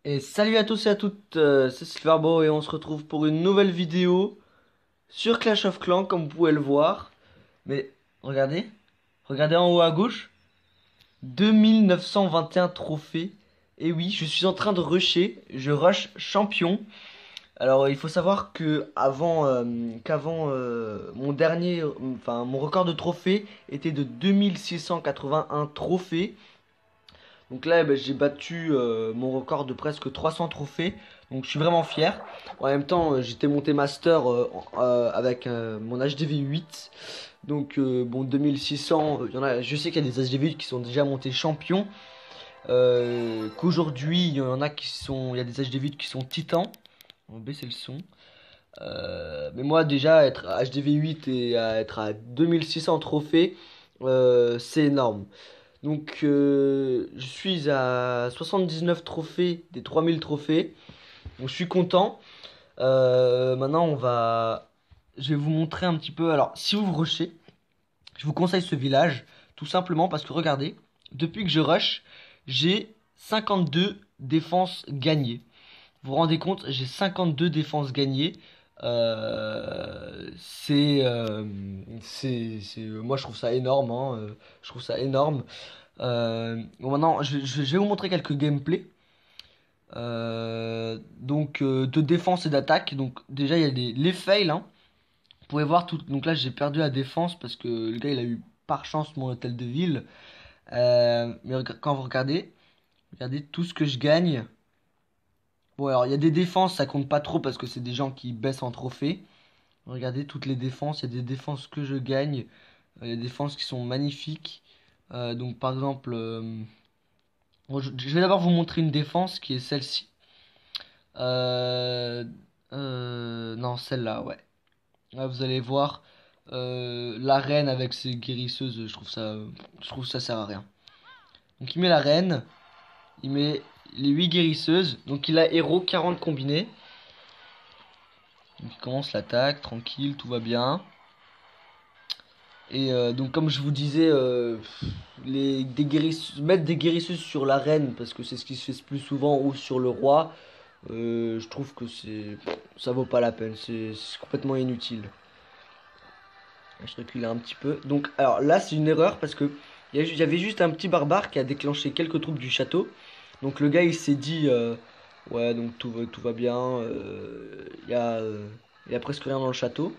Et salut à tous et à toutes, c'est Silverbo et on se retrouve pour une nouvelle vidéo sur Clash of Clans comme vous pouvez le voir. Mais regardez, regardez en haut à gauche, 2921 trophées. Et oui, je suis en train de rusher, je rush champion. Alors il faut savoir que qu'avant mon dernier, enfin mon record de trophées était de 2681 trophées. Donc là, ben, j'ai battu mon record de presque 300 trophées. Donc je suis vraiment fier. En même temps, j'étais monté master avec mon HDV 8. Donc bon, 2600, y en a, je sais qu'il y a des HDV 8 qui sont déjà montés champions. Qu'aujourd'hui, il y en a qui sont, il y a des HDV 8 qui sont titans. On va baisser le son. Mais moi déjà, être à HDV 8 et à être à 2600 trophées, c'est énorme. Donc je suis à 79 trophées des 3000 trophées. Donc je suis content. Maintenant je vais vous montrer un petit peu. Alors si vous rushez, je vous conseille ce village. Tout simplement parce que regardez, depuis que je rush, j'ai 52 défenses gagnées. Vous vous rendez compte, j'ai 52 défenses gagnées. Moi je trouve ça énorme, hein, je trouve ça énorme. Bon, maintenant, je vais vous montrer quelques gameplays. De défense et d'attaque. Donc, déjà, il y a les fails, hein. Vous pouvez voir tout. Donc là, j'ai perdu la défense parce que le gars, il a eu par chance mon hôtel de ville. Quand vous regardez tout ce que je gagne. Bon, alors, il y a des défenses, ça compte pas trop parce que c'est des gens qui baissent en trophée. Regardez toutes les défenses. Il y a des défenses que je gagne. Il y a des défenses qui sont magnifiques. Donc, par exemple. Bon, je vais d'abord vous montrer une défense qui est celle-ci. Euh, non, celle-là, ouais. Là, vous allez voir la reine avec ses guérisseuses. Je trouve ça sert à rien. Donc il met la reine, il met les 8 guérisseuses. Donc il a héros 40 combinés. Donc il commence l'attaque, tranquille, tout va bien. Et donc comme je vous disais, mettre des guérisseuses sur la reine parce que c'est ce qui se fait le plus souvent ou sur le roi. Je trouve que ça vaut pas la peine, c'est complètement inutile. Je recule un petit peu. Donc, alors là, c'est une erreur parce que il y avait juste un petit barbare qui a déclenché quelques troupes du château. Donc, le gars il s'est dit, ouais, donc tout va bien, il y a presque rien dans le château.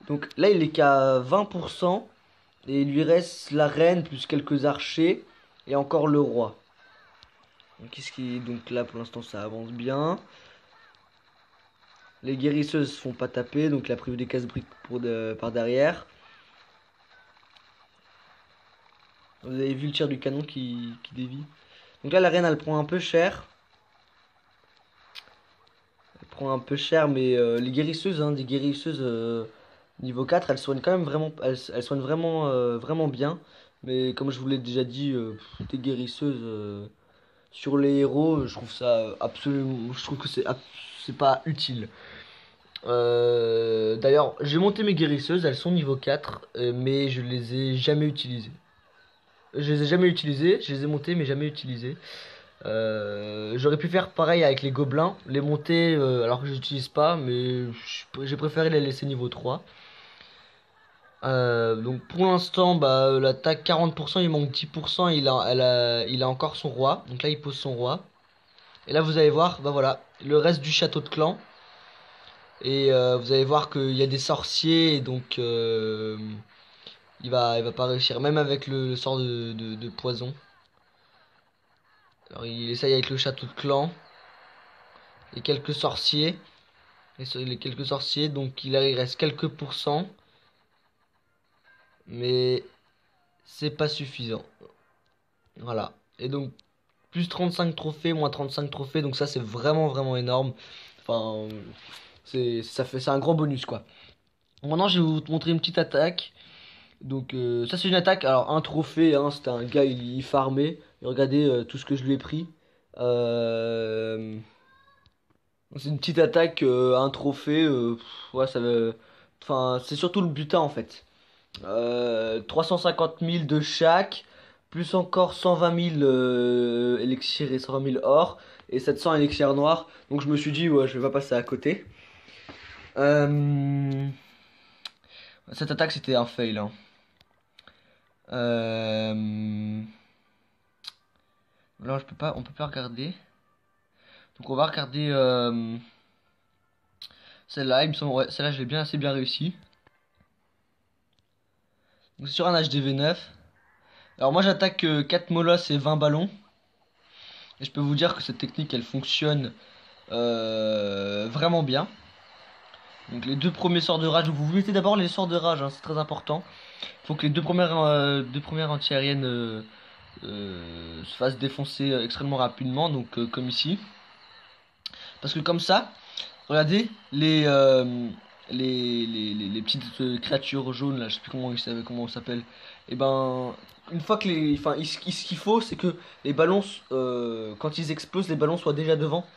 Donc là, il est qu'à 20% et il lui reste la reine plus quelques archers et encore le roi. Donc là, pour l'instant, ça avance bien. Les guérisseuses se font pas taper, donc il a prévu des casse-briques par derrière. Vous avez vu le tir du canon qui dévie. Donc là, la reine, elle prend un peu cher. Elle prend un peu cher, mais les guérisseuses, hein, des guérisseuses niveau 4, elles soignent quand même vraiment, elles soignent vraiment, vraiment bien. Mais comme je vous l'ai déjà dit, des guérisseuses sur les héros, je trouve ça absolument, je trouve que c'est pas utile. D'ailleurs, j'ai monté mes guérisseuses, elles sont niveau 4, mais je les ai jamais utilisées. Je les ai jamais utilisées, je les ai montées mais jamais utilisées. J'aurais pu faire pareil avec les gobelins, les monter alors que je n'utilise pas, mais j'ai préféré les laisser niveau 3. Donc pour l'instant, bah, l'attaque 40%, il manque 10%, il a encore son roi. Donc là, il pose son roi. Et là, vous allez voir, bah voilà, le reste du château de clan. Et vous allez voir qu'il y a des sorciers, et donc il va pas réussir, même avec le sort de poison. Alors il essaye avec le château de clan. Et quelques sorciers. Les quelques sorciers, donc il reste quelques pourcents. Mais c'est pas suffisant. Voilà. Et donc, plus 35 trophées, moins 35 trophées. Donc ça, c'est vraiment, vraiment énorme. Enfin, c'est un grand bonus, quoi. Maintenant, je vais vous montrer une petite attaque. Donc ça, c'est une attaque. Alors, un trophée, hein, c'était un gars, il farmait. Et regardez tout ce que je lui ai pris. Euh... C'est une petite attaque, un trophée. Ouais, enfin, c'est surtout le butin, en fait. 350 000 de chaque plus encore 120 000 élixirs et 120 000 or, et 700 élixirs noirs. Donc je me suis dit, ouais, je vais pas passer à côté. Cette attaque, c'était un fail, hein. Là, on peut pas regarder. Donc on va regarder celle-là. Il me semble, ouais, celle-là, je l'ai assez bien réussi. Donc c'est sur un HDV9. Alors moi, j'attaque 4 molosses et 20 ballons. Et je peux vous dire que cette technique, elle fonctionne vraiment bien. Donc les deux premiers sorts de rage, vous mettez d'abord les sorts de rage, hein, c'est très important. Il faut que les deux premières anti-aériennes se fassent défoncer extrêmement rapidement, donc comme ici. Parce que comme ça, regardez, les petites créatures jaunes, là, je sais plus comment on s'appelle. Et ben, une fois que enfin, ce qu'il faut, c'est que les ballons, quand ils explosent, les ballons soient déjà devant.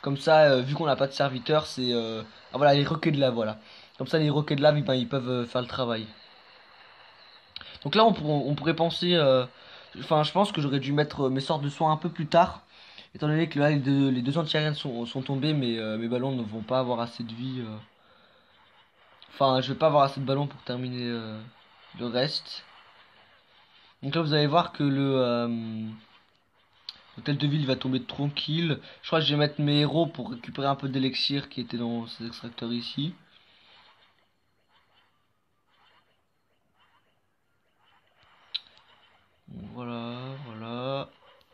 Comme ça, vu qu'on n'a pas de serviteur, c'est ah, voilà, les roquets de lave, voilà. Comme ça, les roquets de lave, ben, ils peuvent faire le travail. Donc là, on pourrait penser, enfin, je pense que j'aurais dû mettre mes sorts de soins un peu plus tard. Étant donné que là, les deux anti-aériennes sont tombées, mais mes ballons ne vont pas avoir assez de vie. Enfin, je vais pas avoir assez de ballons pour terminer le reste. Donc là, vous allez voir que l'hôtel de ville va tomber tranquille. Je crois que je vais mettre mes héros pour récupérer un peu d'élixir qui était dans ces extracteurs ici. Voilà, voilà.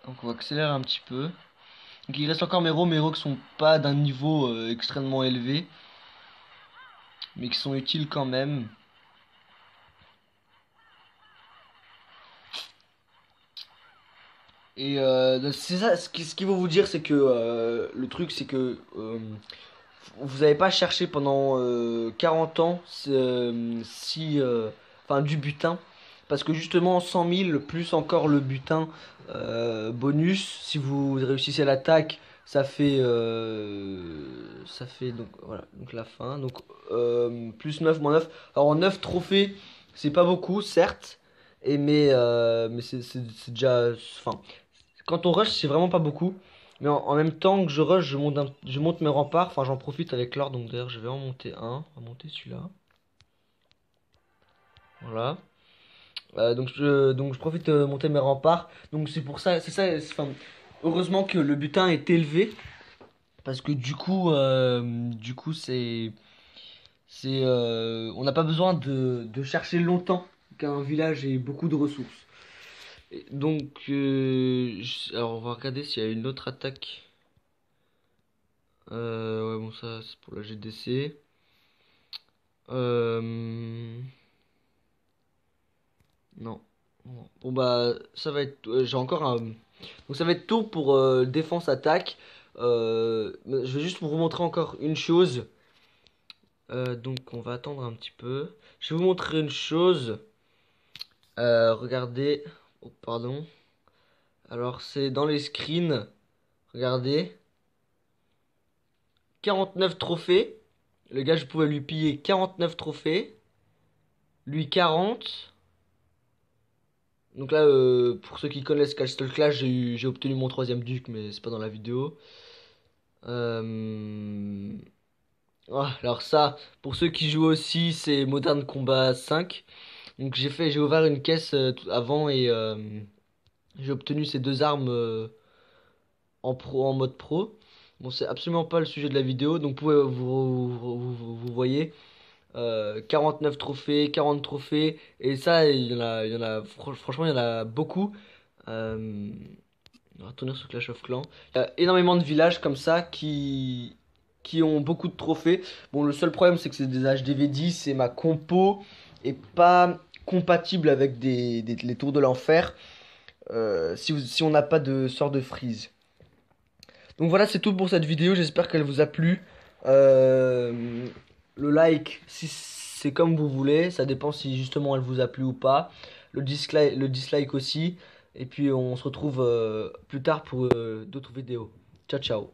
Donc on va accélérer un petit peu. Donc il reste encore mes héros qui sont pas d'un niveau extrêmement élevé, mais qui sont utiles quand même. Et c'est ça, ce qu'il faut vous dire, c'est que le truc, c'est que vous n'avez pas cherché pendant 40 ans enfin, du butin. Parce que justement, 100 000 plus encore le butin bonus, si vous réussissez l'attaque, ça fait donc voilà, donc la fin. Donc plus 9 moins 9. Alors 9 trophées, c'est pas beaucoup, certes. Mais c'est déjà. Enfin, quand on rush, c'est vraiment pas beaucoup. Mais en même temps que je rush, je monte mes remparts. Enfin, j'en profite avec l'or. Donc d'ailleurs, je vais en monter un. On va monter celui-là. Voilà. Donc je profite de monter mes remparts. Donc c'est pour ça. C'est ça. Enfin, heureusement que le butin est élevé. Parce que du coup, on n'a pas besoin de chercher longtemps qu'un village ait beaucoup de ressources. Et donc, alors on va regarder s'il y a une autre attaque. Ouais, bon, ça c'est pour la GDC. Non. Bon, bah, ça va être. J'ai encore un. Donc, ça va être tout pour défense-attaque. Je vais juste vous montrer encore une chose. Donc, on va attendre un petit peu. Je vais vous montrer une chose. Regardez. Oh, pardon. Alors, c'est dans les screens. Regardez. 49 trophées. Le gars, je pouvais lui piller 49 trophées. Lui 40. Donc là, pour ceux qui connaissent Castle Clash, j'ai obtenu mon troisième duc, mais c'est pas dans la vidéo. Alors ça, pour ceux qui jouent aussi, c'est Modern Combat 5. Donc j'ai ouvert une caisse avant et j'ai obtenu ces deux armes en mode pro. Bon, c'est absolument pas le sujet de la vidéo, donc vous voyez 49 trophées, 40 trophées, et ça, franchement, il y en a beaucoup. On va retourner sur Clash of Clans. Il y a énormément de villages comme ça qui ont beaucoup de trophées. Bon, le seul problème, c'est que c'est des HDV10 et ma compo est pas compatible avec les tours de l'enfer si on n'a pas de sort de freeze. Donc voilà, c'est tout pour cette vidéo. J'espère qu'elle vous a plu. Le like, si c'est comme vous voulez. Ça dépend si justement elle vous a plu ou pas. Le dislike aussi. Et puis on se retrouve plus tard pour d'autres vidéos. Ciao, ciao.